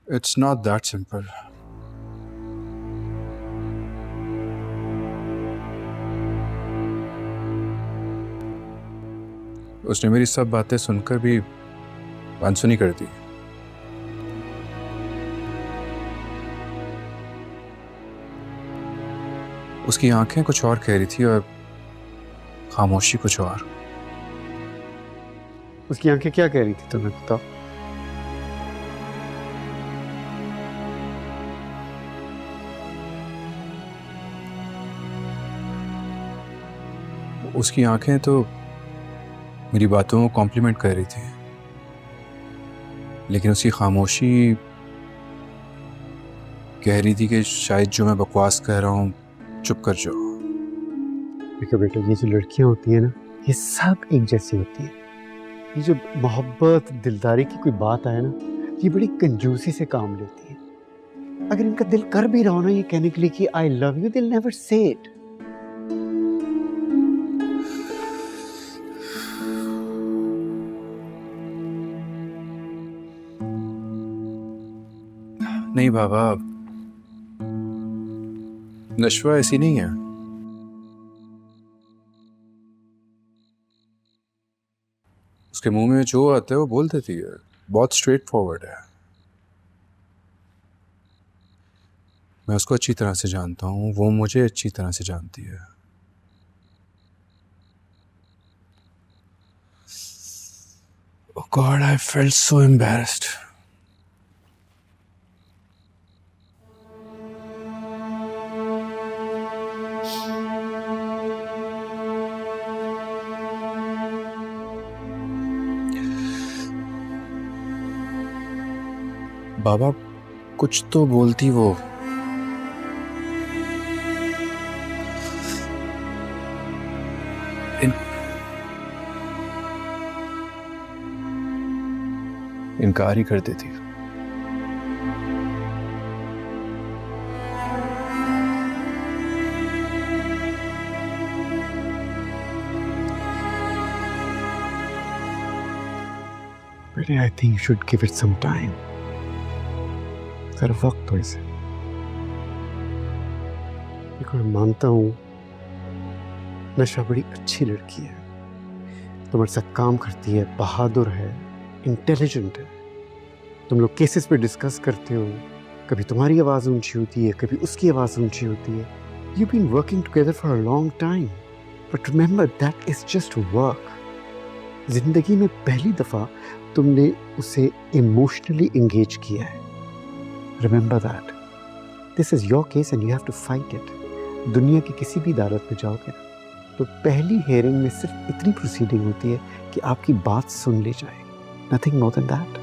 It's not that simple. उसने मेरी सब बातें सुनकर भी अनसुनी कर दी। उसकी आंखें कुछ और कह रही थी और खामोशी कुछ और। उसकी आंखें क्या कह रही थी तुम्हें बताओ? उसकी आंखें तो मेरी बातों को कॉम्प्लीमेंट कर रही थी, लेकिन उसकी खामोशी कह रही थी कि शायद जो मैं बकवास कह रहा हूँ चुप कर जाओ। देखो बेटा, ये जो लड़कियां होती है ना, ये सब एक जैसी होती है। ये जो मोहब्बत दिलदारी की कोई बात आए ना, ये बड़ी कंजूसी से काम लेती है। अगर इनका दिल कर भी रहा हो ना ये कहने के लिए कि आई लव यू, दिल नेवर से इट। नहीं बाबा, नशवा ऐसी नहीं है। उसके मुंह में जो आता है वो बोल देती है, बहुत स्ट्रेट फॉरवर्ड है। मैं उसको अच्छी तरह से जानता हूँ, वो मुझे अच्छी तरह से जानती है। Oh God, I felt so embarrassed. बाबा कुछ तो बोलती वो। इनकार ही कर देती। बेटे, I think you should give it some time. जरा वक्त दो इसे। देखो, मैं मानता हूँ नशा बड़ी अच्छी लड़की है, तुम्हारे साथ काम करती है, बहादुर है, इंटेलिजेंट है। तुम लोग केसेस पे डिस्कस करते हो, कभी तुम्हारी आवाज़ ऊंची होती है, कभी उसकी आवाज़ ऊंची होती है। You been working together for a long time, but remember that is just work. जिंदगी में पहली दफ़ा तुमने उसे इमोशनली एंगेज किया है। Remember that this is your case and you have to fight it. दुनिया की किसी भी अदालत में जाओगे तो पहली हेयरिंग में सिर्फ इतनी प्रोसीडिंग होती है कि आपकी बात सुन ली जाए, नथिंग मोर देन दैट।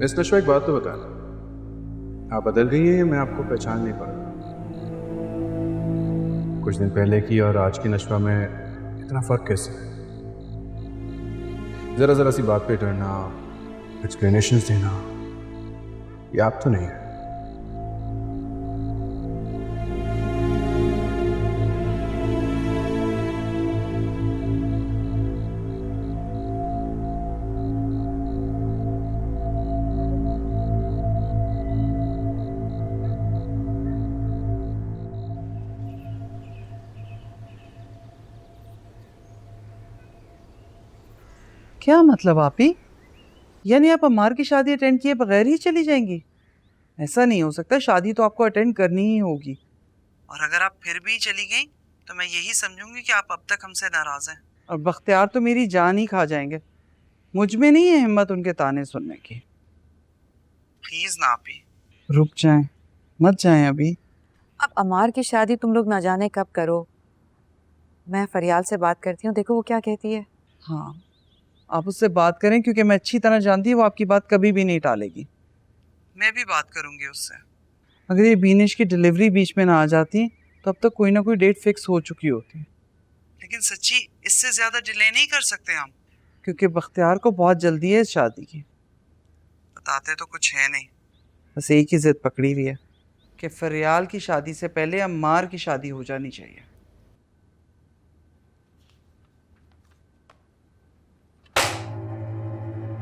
इस नशवा एक बात तो बताना, आप बदल गई हैं या मैं आपको पहचान नहीं पा रहा? कुछ दिन पहले की और आज की नशवा में इतना फर्क कैसे है? जरा जरा सी बात पे डरना, एक्सप्लेनेशंस देना, ये आप तो नहीं है। क्या मतलब आपी? यानी आप अम्मार की शादी अटेंड किए बगैर ही चली जाएंगी? ऐसा नहीं हो सकता, शादी तो आपको अटेंड करनी ही होगी। और अगर आप फिर भी चली गई तो मैं यही समझूंगी कि आप अब तक हमसे नाराज हैं। और बख्तियार तो मेरी जान ही खा जाएंगे। मुझ में नहीं है हिम्मत उनके ताने सुनने की। प्लीज ना आपी, रुक जाएं, मत जाएं अभी। अब अमार की शादी तुम लोग ना जाने कब करो। मैं फरियाल से बात करती हूँ, देखो वो क्या कहती है। हाँ, आप उससे बात करें, क्योंकि मैं अच्छी तरह जानती हूँ वो आपकी बात कभी भी नहीं टालेगी। मैं भी बात करूंगी उससे। अगर ये बीनिश की डिलीवरी बीच में ना आ जाती तो अब तक कोई ना कोई डेट फिक्स हो चुकी होती। लेकिन सच्ची इससे ज़्यादा डिले नहीं कर सकते हम, क्योंकि बख्तियार को बहुत जल्दी है इस शादी की। बताते तो कुछ है नहीं, बस एक ही जिद पकड़ी हुई है कि फरियाल की शादी से पहले अम्मार की शादी हो जानी चाहिए।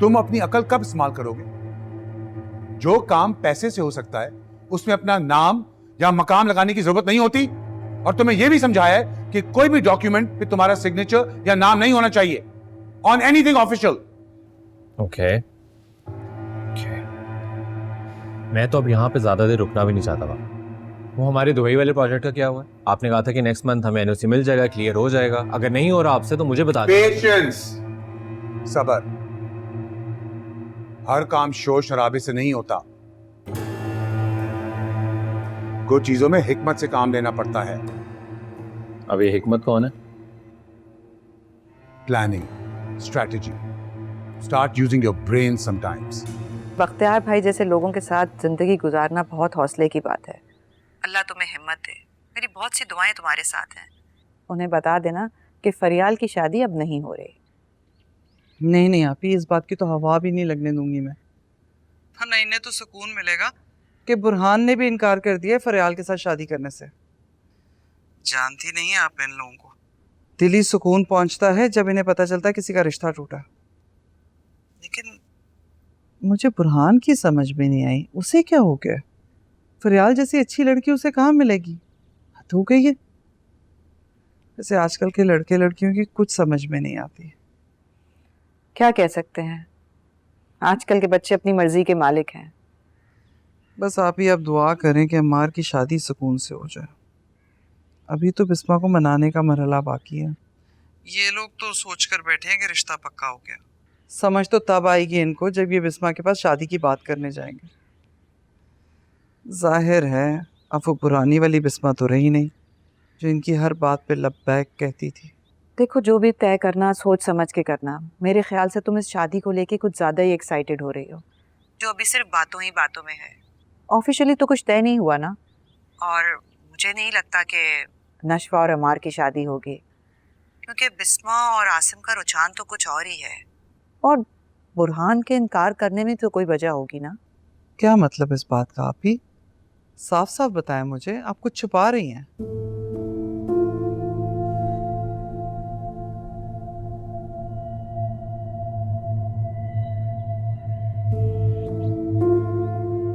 तुम अपनी अकल कब इस्तेमाल करोगे? जो काम पैसे से हो सकता है उसमें अपना नाम या मकाम लगाने की जरूरत नहीं होती। और तुम्हें यह भी समझाया है कि कोई भी डॉक्यूमेंट पे तुम्हारा सिग्नेचर या नाम नहीं होना चाहिए ऑन एनीथिंग ऑफिशियल। ओके मैं तो अब यहाँ पे ज्यादा देर रुकना भी नहीं चाहता था। वो हमारे दुबई वाले प्रोजेक्ट का क्या हुआ है? आपने कहा था कि नेक्स्ट मंथ हमें एनओसी मिल जाएगा, क्लियर हो जाएगा। अगर नहीं हो रहा आपसे तो मुझे बता दीजिए। पेशेंस, सबर। हर काम शोर शराबे से नहीं होता। कुछ चीजों में हिकमत से काम लेना पड़ता है। अब ये हिकमत कौन है? Planning, strategy. Start using your brain sometimes. Bakhtiyar भाई जैसे लोगों के साथ जिंदगी गुजारना बहुत हौसले की बात है। अल्लाह तुम्हें हिम्मत दे। मेरी बहुत सी दुआएं तुम्हारे साथ हैं। उन्हें बता देना कि फरियाल की शादी अब नहीं हो रही। नहीं नहीं आपी, इस बात की तो हवा भी नहीं लगने दूंगी मैं। हाँ नहीं, इन्हें तो सुकून मिलेगा कि बुरहान ने भी इनकार कर दिया फरियाल के साथ शादी करने से। जानती नहीं है आप इन लोगों को, दिली सुकून पहुंचता है जब इन्हें पता चलता है किसी का रिश्ता टूटा। लेकिन मुझे बुरहान की समझ में नहीं आई, उसे क्या हो गया? फरियाल जैसी अच्छी लड़की उसे कहाँ मिलेगी? हद हो गई है। वैसे आजकल के लड़के लड़कियों की कुछ समझ में नहीं आती। क्या कह सकते हैं, आजकल के बच्चे अपनी मर्जी के मालिक हैं। बस आप ही अब दुआ करें कि अम्मार की शादी सुकून से हो जाए। अभी तो बिस्मा को मनाने का मरहला बाकी है। ये लोग तो सोच कर बैठे हैं कि रिश्ता पक्का हो गया। समझ तो तब आएगी इनको जब ये बिस्मा के पास शादी की बात करने जाएंगे। जाहिर है अब वो पुरानी वाली बिस्मा तो रही नहीं जो इनकी हर बात पे लब्बैक कहती थी। देखो जो भी तय करना सोच समझ के करना। मेरे ख्याल से तुम इस शादी को लेके कुछ ज़्यादा ही एक्साइटेड हो रही हो, जो अभी सिर्फ बातों ही बातों में है। ऑफिशियली तो कुछ तय नहीं हुआ ना, और मुझे नहीं लगता कि नशवा और अमार की शादी होगी, क्योंकि बिस्मा और आसिम का रुझान तो कुछ और ही है। और बुरहान के इनकार करने में तो कोई वजह होगी ना। क्या मतलब इस बात का? आप ही साफ साफ बताएं मुझे, आप कुछ छुपा रही हैं।